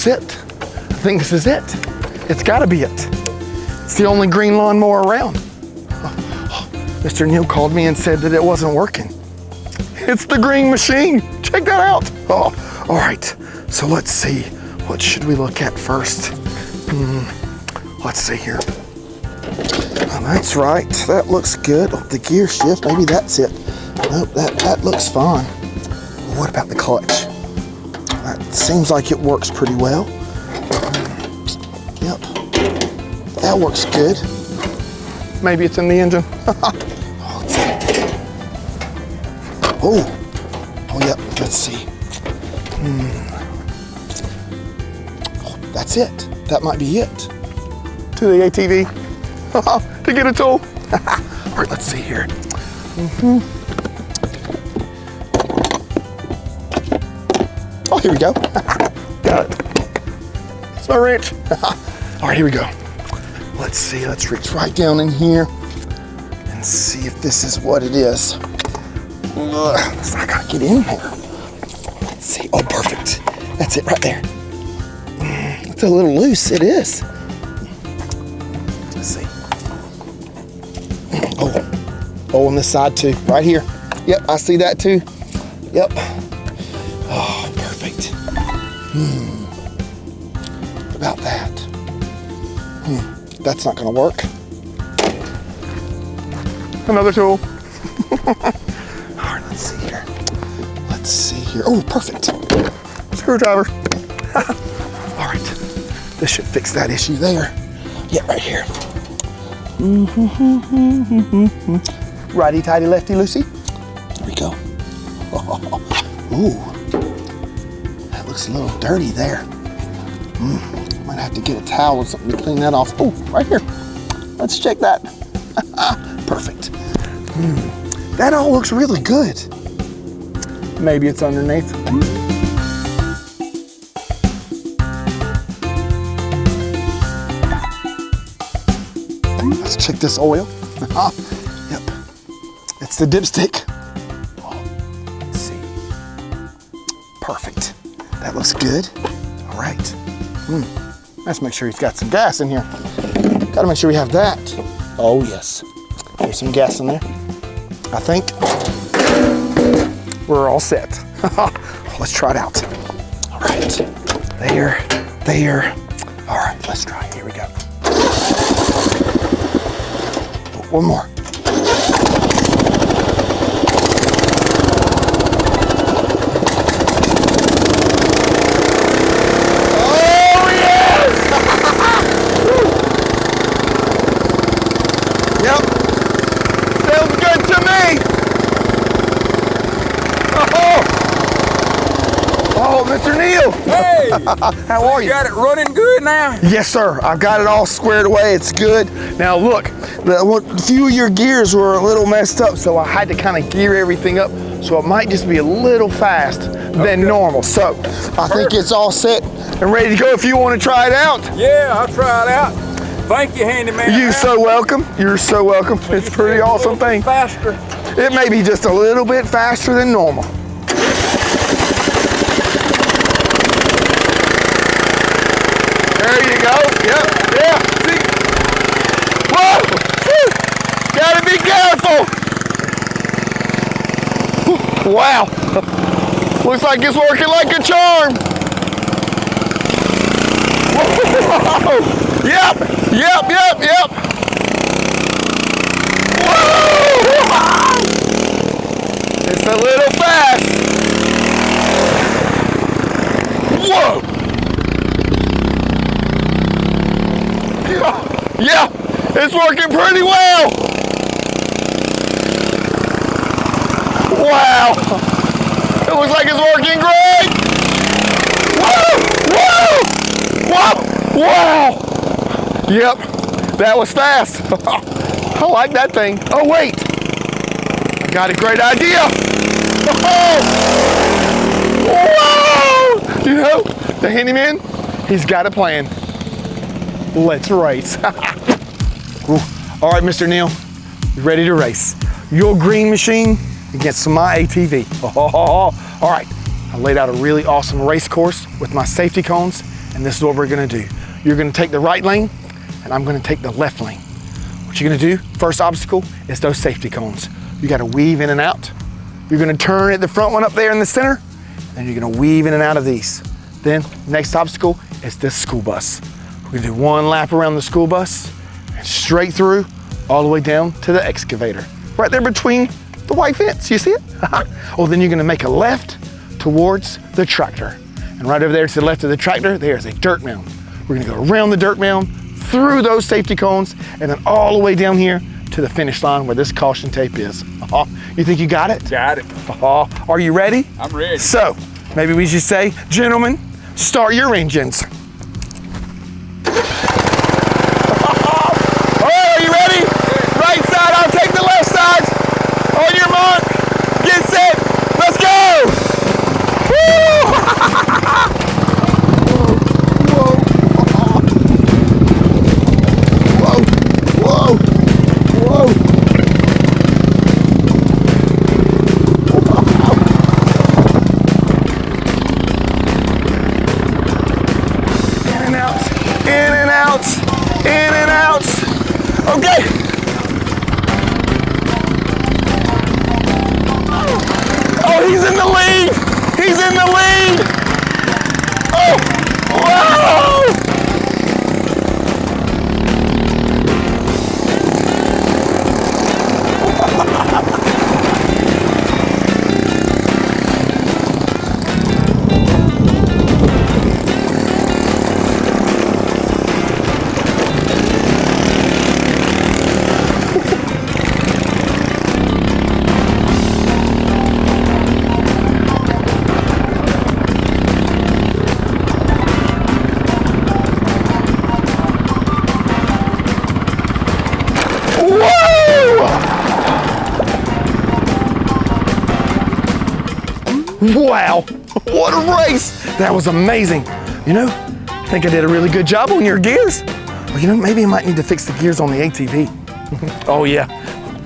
looks it. I think this is it. It's gotta be it. It's the only green lawnmower around. Mr. Neal called me and said that it wasn't working. It's the green machine. Check that out. Oh, all right. So let's see. What should we look at first? Let's see here. Oh, that's right. That looks good. Oh, the gear shift. Maybe that's it. Nope, that looks fine. What about the clutch? That seems like it works pretty well. Yep. That works good. Maybe it's in the engine. Oh, yep, let's see. Oh, that's it. That might be it. To the ATV, to get a tool. All right, let's see here. Oh, here we go. Got it. It's my wrench. All right, here we go. Let's see, let's reach right down in here and see if this is what it is. It's not gonna get in there. Let's see, oh, perfect. That's it right there. It's a little loose, it is. Let's see. Oh, on this side too, right here. Yep, I see that too. Yep. Oh, perfect. What about that? That's not gonna work. Another tool. All right, let's see here. Let's see here. Oh, perfect. Screwdriver. All right, this should fix that issue there. Yeah, right here. Righty tighty, lefty loosey. There we go. Ooh, that looks a little dirty there. Might have to get a towel or something to clean that off. Oh, right here. Let's check that. Perfect. That all looks really good. Maybe it's underneath. Let's check this oil. Yep. It's the dipstick. Let's see. Perfect. That looks good. All right. Let's make sure he's got some gas in here. Gotta make sure we have that. Oh yes, there's some gas in there. I think we're all set. Let's try it out. All right, there. All right, let's try it. Here we go. One more. Mr. Neal! Hey! How are you? You got it running good now? Yes, sir. I've got it all squared away. It's good. Now look, a few of your gears were a little messed up, so I had to kind of gear everything up, so it might just be a little fast than normal. So I think it's all set and ready to go if you want to try it out. Yeah, I'll try it out. Thank you, Handyman. You're so welcome. You're so welcome. It's a pretty awesome thing. Faster. It may be just a little bit faster than normal. There you go. Yep. Yeah. See? Whoa! Woo. Gotta be careful. Wow. Looks like it's working like a charm. Whoa. Yep. Whoa. It's a little fast. Whoa. Yeah, it's working pretty well. Wow. It looks like it's working great. Whoa. Wow. Yep, that was fast. I like that thing. Oh, wait. I got a great idea. Whoa. You know, the handyman, he's got a plan. Let's race. All right, Mr. Neal, you ready to race? Your green machine against my ATV. All right, I laid out a really awesome race course with my safety cones And this is what we're gonna do. You're gonna take the right lane, and I'm gonna take the left lane. What you're gonna do, first obstacle, is those safety cones. You gotta weave in and out. You're gonna turn at the front one up there in the center, and you're gonna weave in and out of these. Then, next obstacle is this school bus. We're gonna do one lap around the school bus, and straight through, all the way down to the excavator. Right there between the white fence, you see it? Oh, then you're gonna make a left towards the tractor. And right over there to the left of the tractor, there's a dirt mound. We're gonna go around the dirt mound, through those safety cones, and then all the way down here to the finish line where this caution tape is. You think you got it? Got it. Are you ready? I'm ready. So, maybe we should say, gentlemen, start your engines. Are you ready? Right side, I'll take the left side. On your mark, get set, let's go! Woo! Whoa, whoa, whoa. In and out, in and out, in and out. Okay. Oh, he's in the lead. He's in the lead. Oh, whoa. Wow, what a race. That was amazing. You know, I think I did a really good job on your gears. Well, you know, maybe I might need to fix the gears on the ATV. Oh yeah,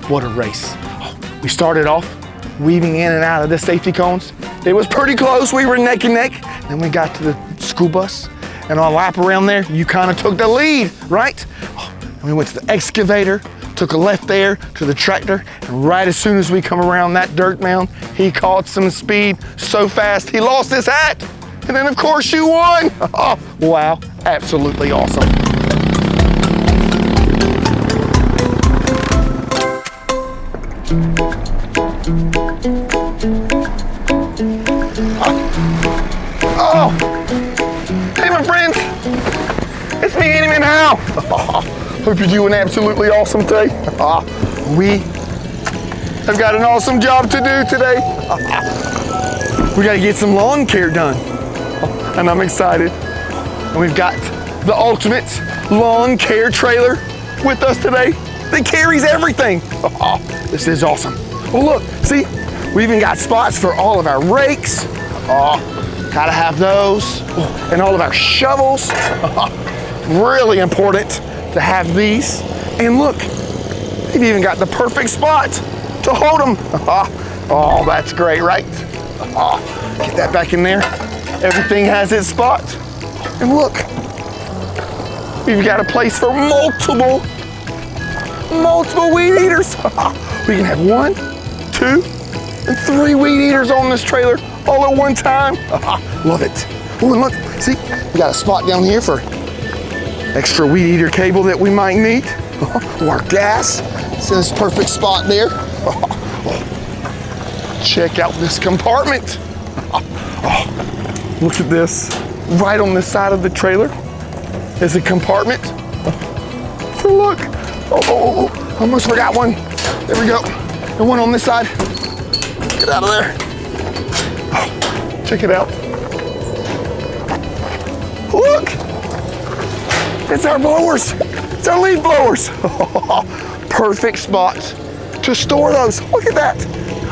what a race. We started off weaving in and out of the safety cones. It was pretty close, we were neck and neck. Then we got to the school bus, and on a lap around there, you kind of took the lead, right? And we went to the excavator, took a left there to the tractor, and right as soon as we come around that dirt mound, he caught some speed so fast he lost his hat. And then of course you won. Oh, wow, absolutely awesome. Oh, hey my friends, it's me, Handyman Hal. Hope you're doing absolutely awesome today. We have got an awesome job to do today. We gotta get some lawn care done. And I'm excited. And we've got the ultimate lawn care trailer with us today that carries everything. This is awesome. Oh look, see, we even got spots for all of our rakes. Gotta have those. And all of our shovels. Really important to have these. And look, they've even got the perfect spot to hold them. Oh, that's great, right? Get that back in there. Everything has its spot. And look, we've got a place for multiple weed eaters. We can have 1, 2, and 3 weed eaters on this trailer all at one time. Love it. Oh, and look, see, we got a spot down here for extra weed eater cable that we might need. Or gas. It's in this perfect spot there. Check out this compartment. Look at this. Right on the side of the trailer is a compartment. So look. Oh, almost forgot one. There we go. And one on this side. Get out of there. Check it out. Look. It's our blowers. It's our leaf blowers. Perfect spot to store those. Look at that.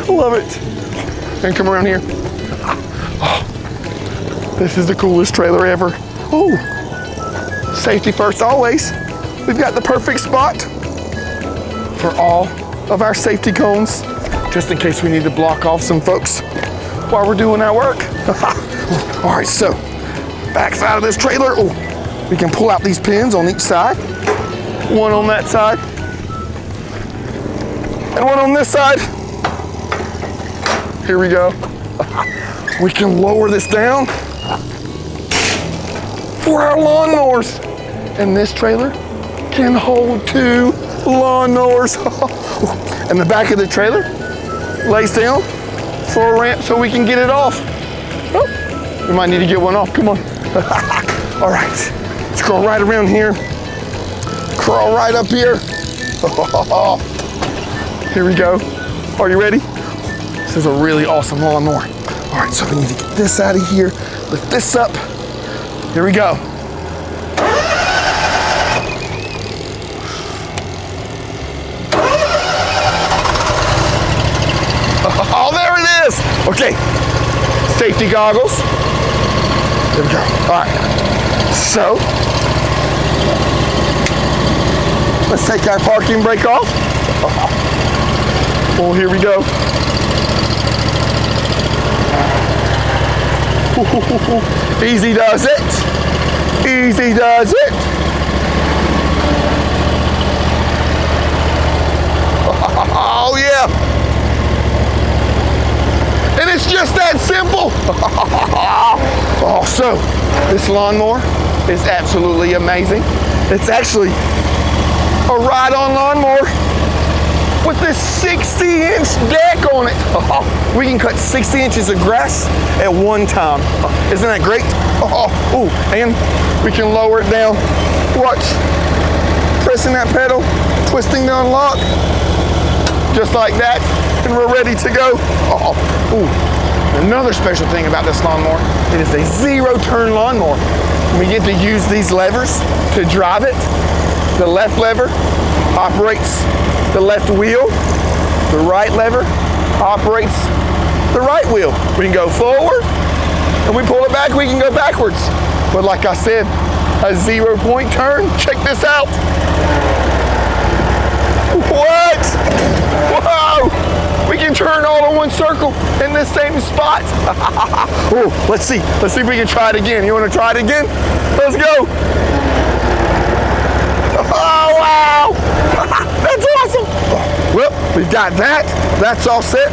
I love it. And come around here. This is the coolest trailer ever. Oh, safety first always. We've got the perfect spot for all of our safety cones, just in case we need to block off some folks while we're doing our work. All right, so back side of this trailer. Oh, we can pull out these pins on each side. One on that side. And one on this side. Here we go. We can lower this down for our lawnmowers. And this trailer can hold 2 lawnmowers. And the back of the trailer lays down for a ramp so we can get it off. Oh, we might need to get one off, come on. All right, let's go right around here. Crawl right up here. Here we go. Are you ready? This is a really awesome lawnmower. All right, so we need to get this out of here, lift this up. Here we go. Oh, there it is. Okay, safety goggles. There we go. All right, so let's take our parking brake off. Oh, here we go. Easy does it. Easy does it. Oh, yeah. And it's just that simple. Oh, so this lawnmower is absolutely amazing. It's actually a ride-on lawnmower with this 60-inch deck on it. We can cut 60 inches of grass at one time. Isn't that great? Oh, and we can lower it down. Watch, pressing that pedal, twisting the unlock, just like that, and we're ready to go. Another special thing about this lawnmower, it is a 0-turn lawnmower. We get to use these levers to drive it. The left lever operates the left wheel. The right lever operates the right wheel. We can go forward, and we pull it back, we can go backwards. But like I said, a 0-point turn. Check this out. What? Whoa! We can turn all in one circle in the same spot. Oh, let's see if we can try it again. You want to try it again? Let's go. Oh, wow! That's awesome! Well, we've got that. That's all set.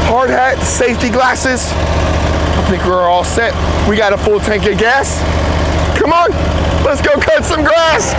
Hard hat, safety glasses. I think we're all set. We got a full tank of gas. Come on, let's go cut some grass.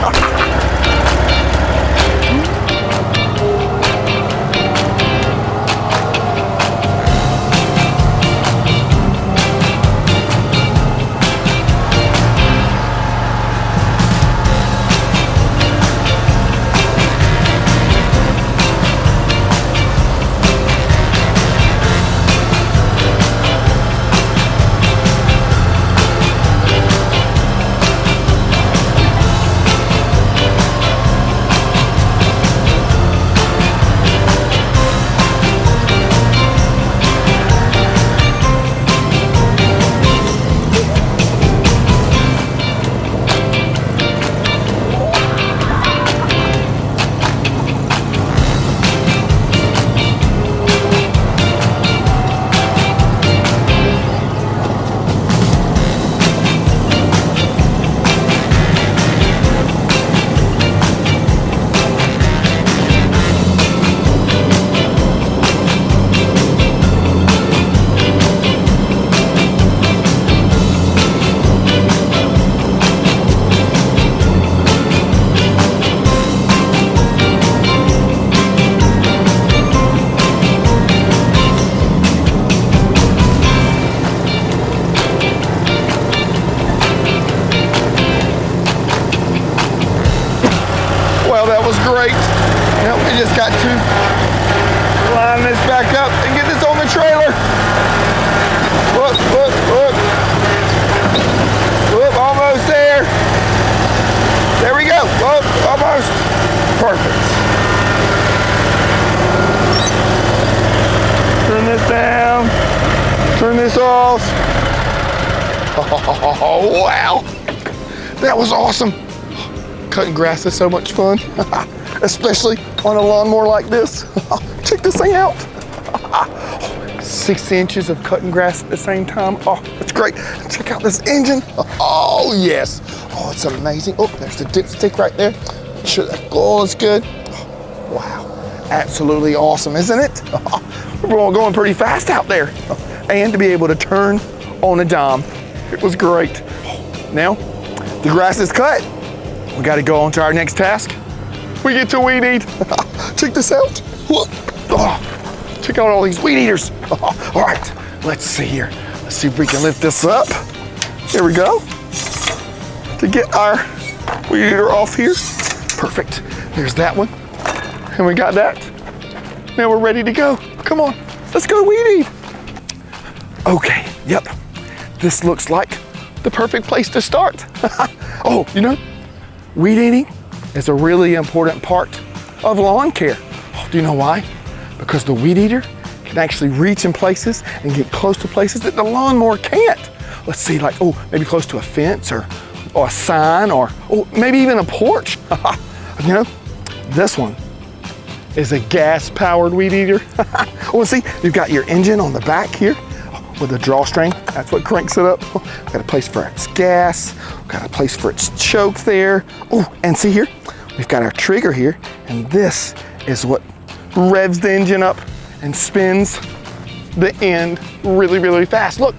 Great. Now we just got to line this back up and get this on the trailer. Look. Look, almost there. There we go. Look, almost. Perfect. Turn this down. Turn this off. Oh, wow. That was awesome. Cutting grass is so much fun, especially on a lawnmower like this. Check this thing out. 6 inches of cutting grass at the same time. Oh, that's great. Check out this engine. Oh, yes. Oh, it's amazing. Oh, there's the dipstick right there. Make sure that oil is good. Oh, wow, absolutely awesome, isn't it? We're going pretty fast out there. And to be able to turn on a dime, it was great. Now, the grass is cut. We got to go on to our next task. We get to weed eat. Check this out. Oh, check out all these weed eaters. All right, let's see here. Let's see if we can lift this up. Here we go. To get our weed eater off here. Perfect. There's that one. And we got that. Now we're ready to go. Come on, let's go weed eat. Okay, yep. This looks like the perfect place to start. Oh, you know, weed eating is a really important part of lawn care. Oh, do you know why? Because the weed eater can actually reach in places and get close to places that the lawnmower can't. Let's see, like, oh, maybe close to a fence or a sign or maybe even a porch. You know, this one is a gas-powered weed eater. Well, see, you've got your engine on the back here with a drawstring. That's what cranks it up. Got a place for its gas. Got a place for its choke there. Oh, and see here, we've got our trigger here, and this is what revs the engine up and spins the end really, really fast. Look,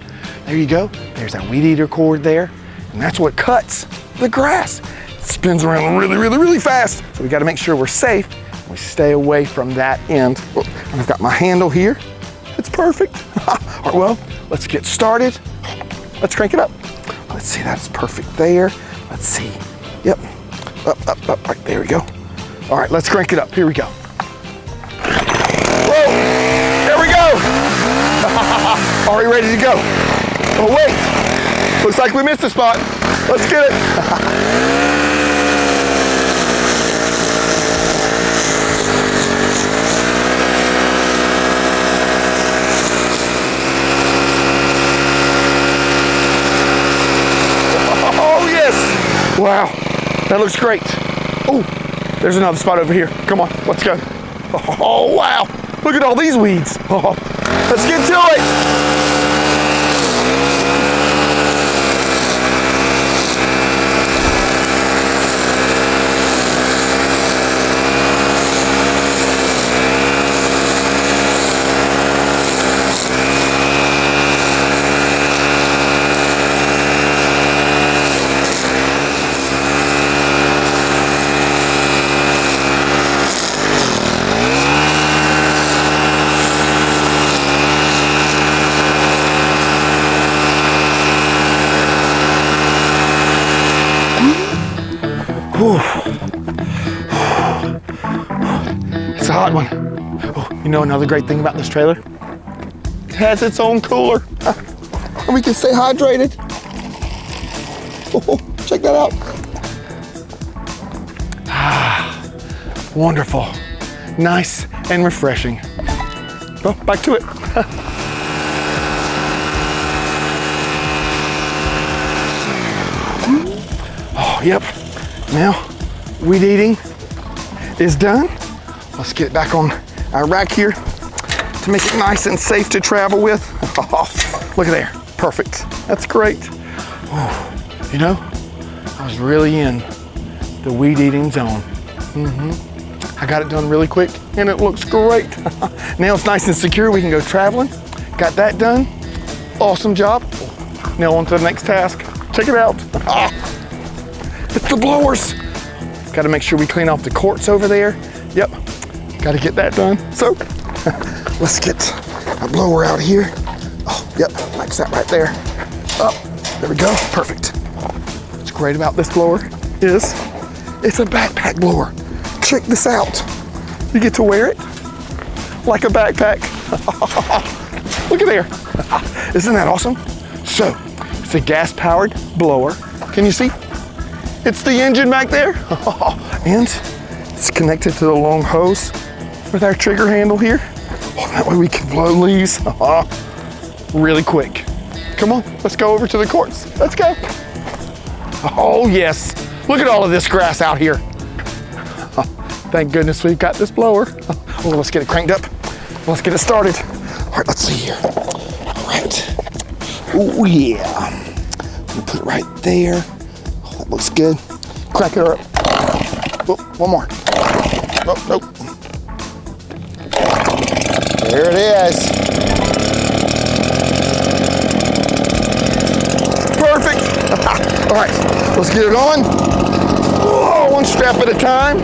there you go. There's our weed eater cord there, and that's what cuts the grass. It spins around really, really, really fast. So we got to make sure we're safe. We stay away from that end. Oh, and I've got my handle here. It's perfect. All right, well, let's get started. Let's crank it up. Let's see, that's perfect there. Let's see. Yep. Up. Right, there we go. All right, let's crank it up. Here we go. Whoa! There we go! Are we ready to go? Oh, wait. Looks like we missed a spot. Let's get it. Wow, that looks great. Oh, there's another spot over here. Come on, let's go. Oh, wow, look at all these weeds. Oh, let's get to it. It's a hot one. Oh, you know another great thing about this trailer? It has its own cooler. And we can stay hydrated. Oh, check that out. Ah, wonderful. Nice and refreshing. Well, back to it. Oh, yep. Now, weed eating is done. Let's get it back on our rack here to make it nice and safe to travel with. Oh, look at there, perfect. That's great. Oh, you know, I was really in the weed eating zone. I got it done really quick and it looks great. Now it's nice and secure, we can go traveling. Got that done, awesome job. Now on to the next task. Check it out. It's the blowers. Got to make sure we clean off the courts over there. Yep, got to get that done. So let's get a blower out here. Oh, yep, like that right there. Oh, there we go, perfect. What's great about this blower is it's a backpack blower. Check this out. You get to wear it like a backpack. Look at there. Isn't that awesome? So it's a gas-powered blower. Can you see? It's the engine back there. And it's connected to the long hose with our trigger handle here. Oh, that way we can blow leaves really quick. Come on, let's go over to the courts. Let's go. Oh yes, look at all of this grass out here. Thank goodness we've got this blower. Oh, let's get it cranked up. Let's get it started. All right, let's see here. All right. Oh yeah. Put it right there. Oh, that looks good. Crack it up. Oh, one more. Nope, nope. There it is. Perfect. All right, let's get it on. Oh, one strap at a time,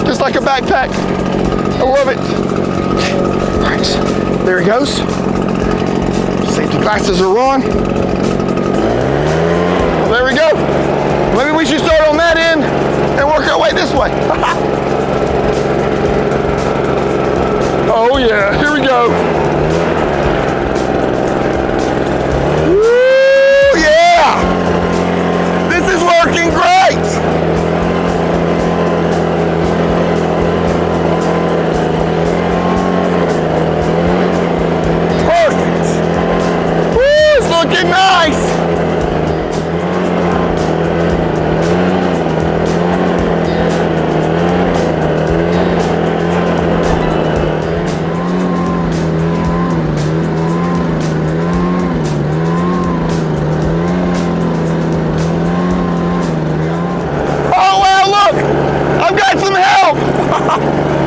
just like a backpack. I love it. All right, there he goes. Safety glasses are on. Well, there we go. Maybe we should start on that end and work our way this way. Oh yeah, here we go. Woo, yeah! This is working great! Perfect! Woo, it's looking nice!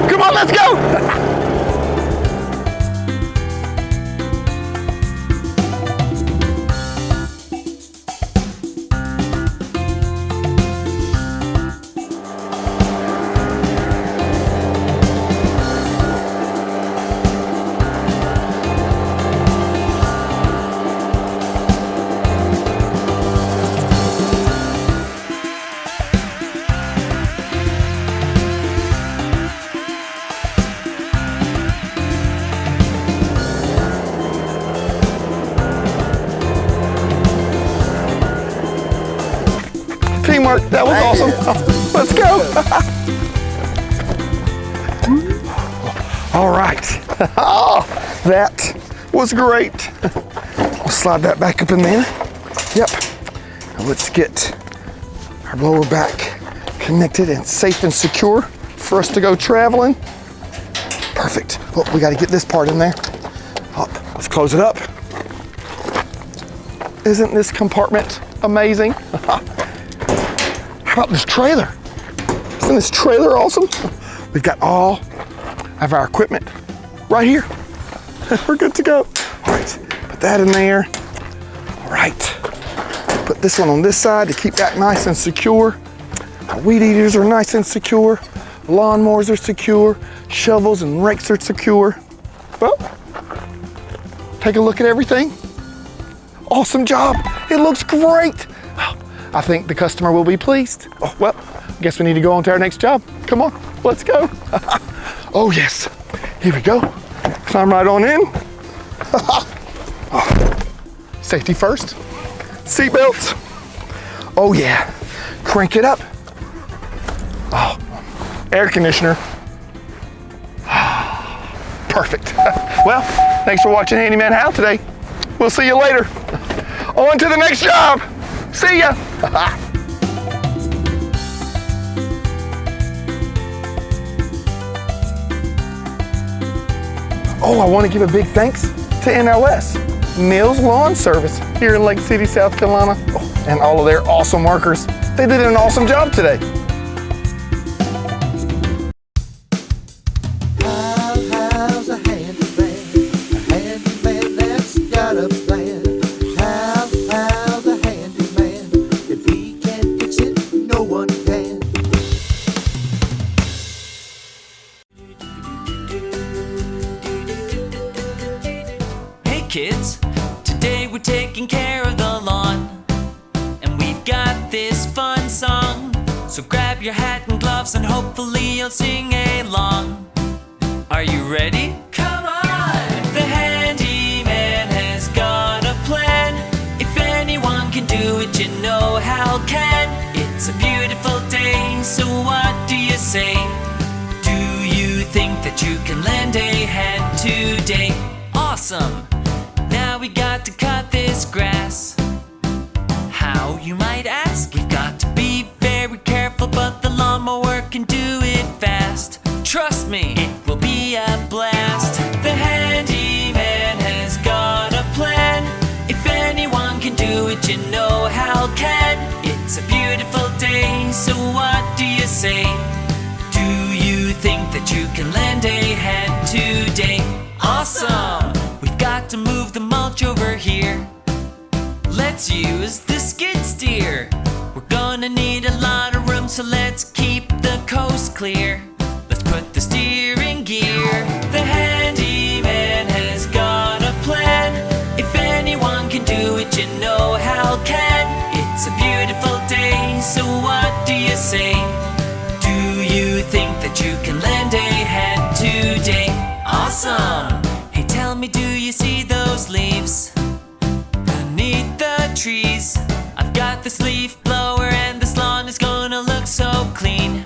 Come on, let's go! Teamwork, that was awesome. Let's go. All right. Oh, that was great. We'll slide that back up in there. Yep. Now let's get our blower back connected and safe and secure for us to go traveling. Perfect. Oh, we got to get this part in there. Oh, let's close it up. Isn't this compartment amazing? How about this trailer? Isn't this trailer awesome? We've got all of our equipment right here. We're good to go. All right, put that in there. All right, put this one on this side to keep that nice and secure. Our weed eaters are nice and secure. Lawnmowers are secure. Shovels and rakes are secure. Well, take a look at everything. Awesome job. It looks great. I think the customer will be pleased. Oh, well, I guess we need to go on to our next job. Come on, let's go. Oh yes, here we go. Climb right on in. Oh. Safety first. Seat belts. Oh yeah, crank it up. Oh, air conditioner. Perfect. Well, thanks for watching Handyman Hal today. We'll see you later. On to the next job. See ya! Oh, I want to give a big thanks to NLS, Mills Lawn Service here in Lake City, South Carolina, and all of their awesome workers. They did an awesome job today. Hal's a handyman that's got a plan. Hal's a handyman. If he can't fix it, no one can. Hey kids, today we're taking care of the lawn, and we've got this fun song. So grab your hat and gloves and hopefully you'll sing along. Are you ready? Come on! The handyman has got a plan. If anyone can do it, you know Hal can. It's a beautiful day, so what do you say? Do you think that you can lend a hand today? Awesome! Now we got to cut this grass. How, you might ask? We've got to be very careful, but the lawnmower can do it fast. Trust me, it will be a blast. The handyman has it, you know Hal can. It's a beautiful day, so what do you say? Do you think that you can lend a hand today? Awesome! We've got to move the mulch over here. Let's use the skid steer. We're gonna need a lot of room, so let's keep the coast clear. Let's put the steering gear. The handyman has got a plan. If anyone can do it, you know Hal can. It's a beautiful day, so what do you say? Do you think that you can lend a hand today? Awesome! Hey, tell me, do you see those leaves beneath the trees? I've got this leaf blower and this lawn is gonna look so clean.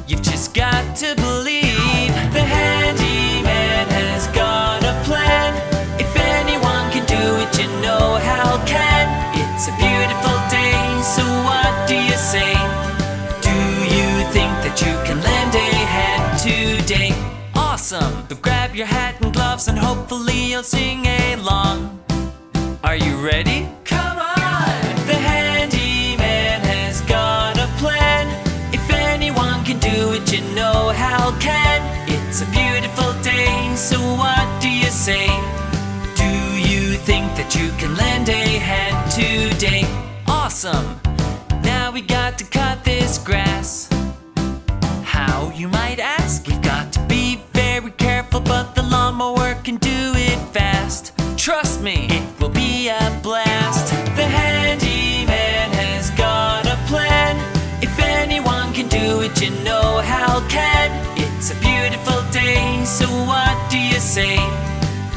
You've just got to believe the handyman has got a plan. If anyone can do it, you know Hal can. It's a beautiful day, so what do you say? Do you think that you can lend a hand today? Awesome! So grab your hat and gloves and hopefully you'll sing along. Are you ready? Come on! The handyman has got a plan. If anyone can do it, you know Hal can. It's a beautiful day, so what do you say? Do you think that you can lend a hand today? Awesome! Now we got to cut this grass. How, you might ask? We've got to be very careful, but the lawnmower can do it fast. Trust me, it will be a blast. The handyman has got a plan. If anyone can do it, you know Hal can. It's a beautiful day, so what do you say?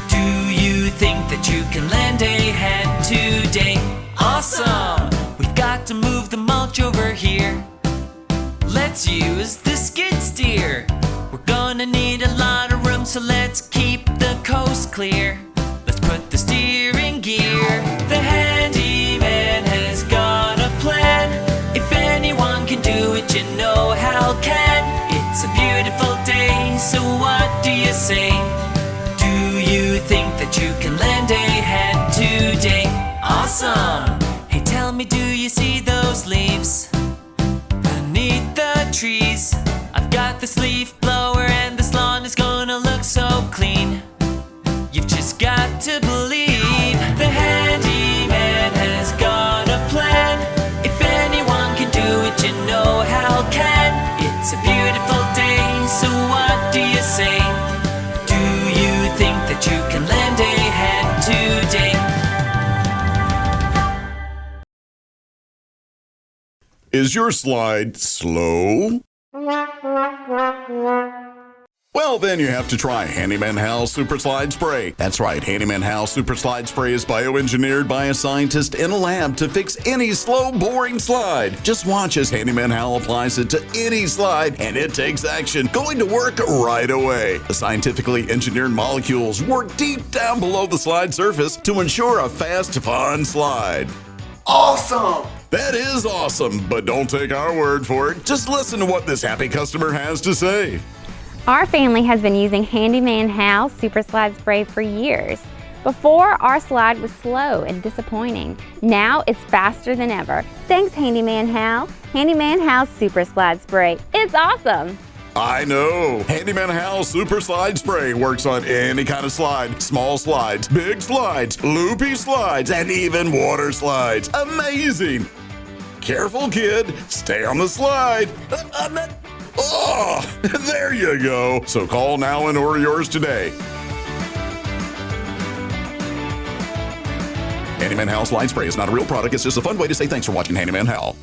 Do you think that you can lend a hand today? Awesome! We've got to move the mulch over here. Let's use the skid steer. We're gonna need a lot of room, so let's keep the coast clear. Let's put the steering gear. The handyman has got a plan. If anyone can do it, you know Hal can. It's a beautiful day, so what do you say? Do you think that you can lend a hand today? Awesome! Hey, tell me, do you see those leaves beneath the trees? I've got this leaf blower and this lawn is gonna look so clean. You've just got to believe the handyman has got a plan. If anyone can do it, you know Hal can. It's a beautiful day, so what do you say? Do you think that you can lend a hand today? Is your slide slow? Well, then you have to try Handyman Hal Super Slide Spray. That's right, Handyman Hal Super Slide Spray is bioengineered by a scientist in a lab to fix any slow, boring slide. Just watch as Handyman Hal applies it to any slide, and it takes action, going to work right away. The scientifically engineered molecules work deep down below the slide surface to ensure a fast, fun slide. Awesome! That is awesome, but don't take our word for it. Just listen to what this happy customer has to say. Our family has been using Handyman Hal Super Slide Spray for years. Before, our slide was slow and disappointing. Now it's faster than ever. Thanks, Handyman Hal. Handyman Hal Super Slide Spray. It's awesome. I know. Handyman Hal Super Slide Spray works on any kind of slide. Small slides, big slides, loopy slides, and even water slides. Amazing. Careful, kid. Stay on the slide. Oh, there you go. So call now and order yours today. Handyman Hal Slide Spray is not a real product. It's just a fun way to say thanks for watching Handyman Hal.